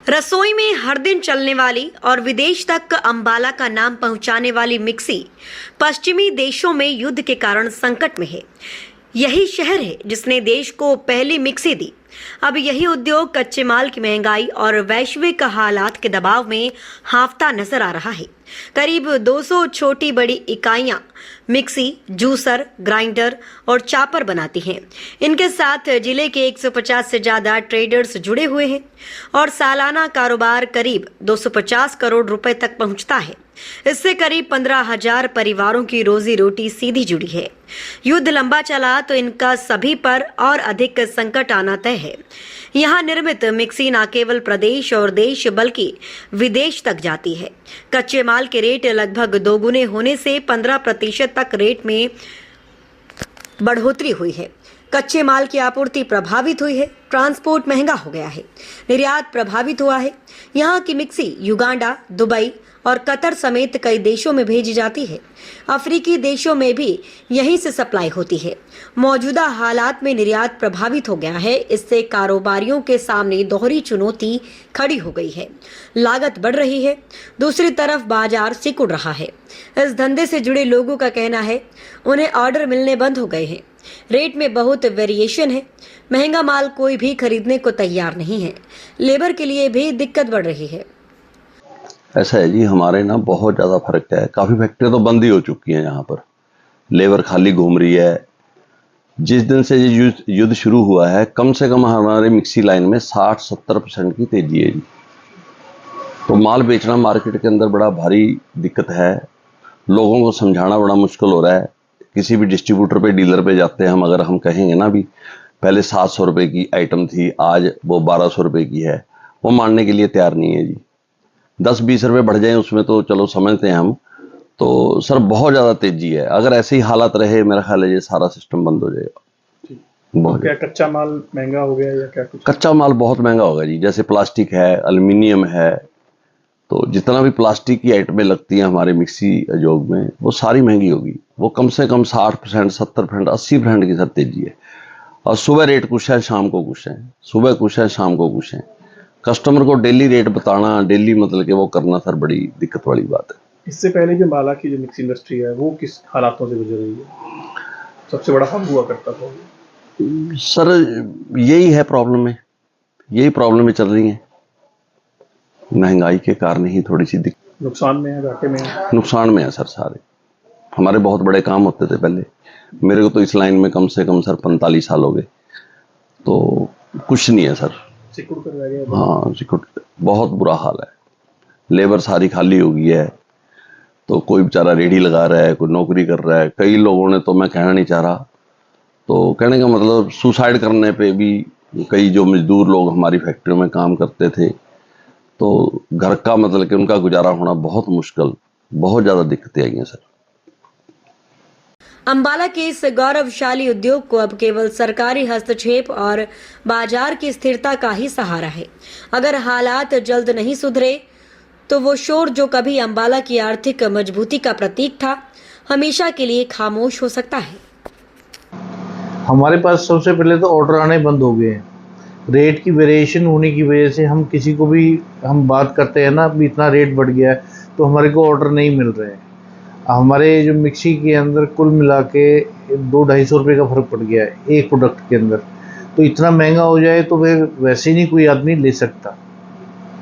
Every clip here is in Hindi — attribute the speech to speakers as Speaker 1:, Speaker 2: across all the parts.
Speaker 1: रसोई में हर दिन चलने वाली और विदेश तक अंबाला का नाम पहुंचाने वाली मिक्सी पश्चिमी देशों में युद्ध के कारण संकट में है। यही शहर है जिसने देश को पहली मिक्सी दी। अब यही उद्योग कच्चे माल की महंगाई और वैश्विक हालात के दबाव में हांफता नजर आ रहा है। करीब 200 छोटी बड़ी इकाइयां मिक्सी, जूसर, ग्राइंडर और चापर बनाती हैं। इनके साथ जिले के 150 से ज्यादा ट्रेडर्स जुड़े हुए हैं और सालाना कारोबार करीब 250 करोड़ रुपए तक पहुंचता है। इससे करीब 15,000 परिवारों की रोजी रोटी सीधी जुड़ी है। युद्ध लंबा चला तो इनका सभी पर और अधिक संकट आना तय है। यहाँ निर्मित मिक्सी न केवल प्रदेश और देश बल्कि विदेश तक जाती है। कच्चे माल के रेट लगभग दोगुने होने से 15% तक रेट में बढ़ोतरी हुई है। कच्चे माल की आपूर्ति प्रभावित हुई है, ट्रांसपोर्ट महंगा हो गया है, निर्यात प्रभावित हुआ है। यहाँ की मिक्सी युगांडा, दुबई और कतर समेत कई देशों में भेजी जाती है। अफ्रीकी देशों में भी यहीं से सप्लाई होती है। मौजूदा हालात में निर्यात प्रभावित हो गया है। इससे कारोबारियों के सामने दोहरी चुनौती खड़ी हो गई है। लागत बढ़ रही है, दूसरी तरफ बाजार सिकुड़ रहा है। इस धंधे से जुड़े लोगों का कहना है उन्हें ऑर्डर मिलने बंद हो गए हैं। रेट में बहुत वेरिएशन है। महंगा माल कोई भी खरीदने को तैयार नहीं है। लेबर के लिए भी दिक्कत बढ़ रही है।
Speaker 2: ऐसा है जी, हमारे ना बहुत ज़्यादा फर्क है। काफ़ी फैक्ट्रियाँ तो बंद ही हो चुकी हैं। यहाँ पर लेबर खाली घूम रही है। जिस दिन से ये युद्ध शुरू हुआ है, कम से कम हमारे मिक्सी लाइन में 60-70% की तेजी है जी। तो माल बेचना मार्केट के अंदर बड़ा भारी दिक्कत है। लोगों को समझाना बड़ा मुश्किल हो रहा है। किसी भी डिस्ट्रीब्यूटर पे, डीलर पे जाते हैं हम, अगर हम कहेंगे ना भी पहले 700 रुपये की आइटम थी, आज वो 1200 रुपये की है, वो मानने के लिए तैयार नहीं है जी। 10-20 रुपये बढ़ जाए उसमें तो चलो समझते हैं हम। तो सर बहुत ज़्यादा तेजी है। अगर ऐसे ही हालात रहे, मेरा ख्याल है ये सारा सिस्टम बंद हो जाएगा। बहुत
Speaker 3: क्या कच्चा माल महंगा हो गया या क्या कुछ?
Speaker 2: कच्चा माल बहुत महंगा होगा जी। जैसे प्लास्टिक है, एल्युमिनियम है, तो जितना भी प्लास्टिक की आइटमें लगती हैं हमारे मिक्सी उद्योग में, वो सारी महंगी होगी। वो कम से कम 60%, 70%, 80% की सर तेजी है। और सुबह रेट कुछ है, शाम को कुछ है, सुबह कुछ है, शाम को कुछ है। कस्टमर को डेली रेट बताना, डेली मतलब कि वो करना सर बड़ी दिक्कत वाली बात है।
Speaker 3: इससे पहले जो अंबाला की जो मिक्सी इंडस्ट्री है वो किस हालातों से गुजर रही है? सबसे बड़ा हब हुआ करता था
Speaker 2: सर, यही है प्रॉब्लम है, यही प्रॉब्लम चल रही है। महंगाई के कारण ही थोड़ी सी दिक्कत।
Speaker 3: नुकसान में है, घाटे में है?
Speaker 2: नुकसान में है सर सारे। हमारे बहुत बड़े काम होते थे पहले। मेरे को तो इस लाइन में कम से कम सर 45 साल हो गए, तो कुछ नहीं है सर।
Speaker 3: सिकुड़ कर रह गया।
Speaker 2: हाँ, सिकुड़, बहुत बुरा हाल है। लेबर सारी खाली हो गई है। तो कोई बेचारा रेडी लगा रहा है, कोई नौकरी कर रहा है। कई लोगों ने, तो मैं कहना नहीं चाह रहा, तो कहने का मतलब सुसाइड करने पे भी कई जो मजदूर लोग हमारी फैक्ट्रियों में काम करते थे, तो घर का मतलब कि उनका गुजारा होना बहुत मुश्किल, बहुत ज़्यादा दिक्कतें आई हैं सर।
Speaker 1: अंबाला के इस गौरवशाली उद्योग को अब केवल सरकारी हस्तक्षेप और बाजार की स्थिरता का ही सहारा है। अगर हालात जल्द नहीं सुधरे तो वो शोर जो कभी अंबाला की आर्थिक मजबूती का प्रतीक था, हमेशा के लिए खामोश हो सकता है।
Speaker 4: हमारे पास सबसे पहले तो ऑर्डर आने बंद हो गए हैं। रेट की वेरिएशन होने की वजह से हम किसी को भी हम बात करते हैं ना, भी इतना रेट बढ़ गया है, तो हमारे को ऑर्डर नहीं मिल रहे हैं। हमारे जो मिक्सी के अंदर कुल मिला के 200-250 रुपये का फ़र्क पड़ गया है एक प्रोडक्ट के अंदर। तो इतना महंगा हो जाए तो फिर वैसे ही नहीं कोई आदमी ले सकता।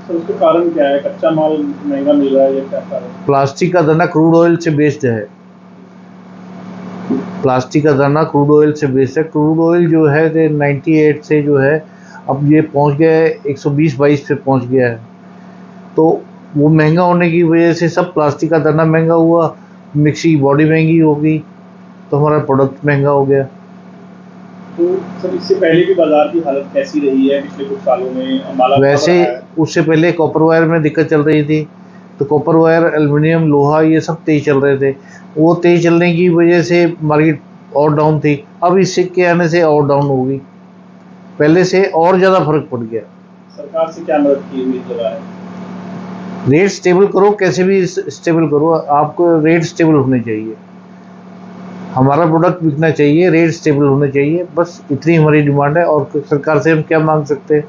Speaker 3: तो उसका कारण क्या है? कच्चा माल महंगा मिल रहा है या क्या कारण?
Speaker 4: प्लास्टिक का दाना क्रूड ऑयल से बेस्ड है। प्लास्टिक का दाना क्रूड ऑयल से बेस्ड है। क्रूड ऑयल जो है 98 से जो है अब ये पहुंच गया है 120-22 पे पहुंच गया है। तो वो महंगा होने की वजह से सब प्लास्टिक का दाना महंगा हुआ, मिक्सी की बॉडी महंगी हो गई, तो हमारा प्रोडक्ट महंगा हो गया।
Speaker 3: तो सर इससे पहले की बाजार की हालत कैसी रही है पिछले कुछ सालों में? अंबाला
Speaker 4: वैसे उससे पहले कॉपर वायर में दिक्कत चल रही थी, तो कॉपर वायर, एल्युमिनियम, लोहा ये सब तेज चल रहे थे। वो तेज चलने की वजह से मार्केट और डाउन थी। अब इस सिक्के आने से और डाउन हो गई, पहले से और ज़्यादा फर्क पड़ गया।
Speaker 3: सरकार से क्या मदद की हुई है?
Speaker 4: रेट स्टेबल करो, कैसे भी स्टेबल करो, आपको रेट स्टेबल होने चाहिए। हमारा प्रोडक्ट बिकना चाहिए, रेट स्टेबल होने चाहिए, बस इतनी हमारी डिमांड है। और सरकार से हम क्या मांग सकते हैं?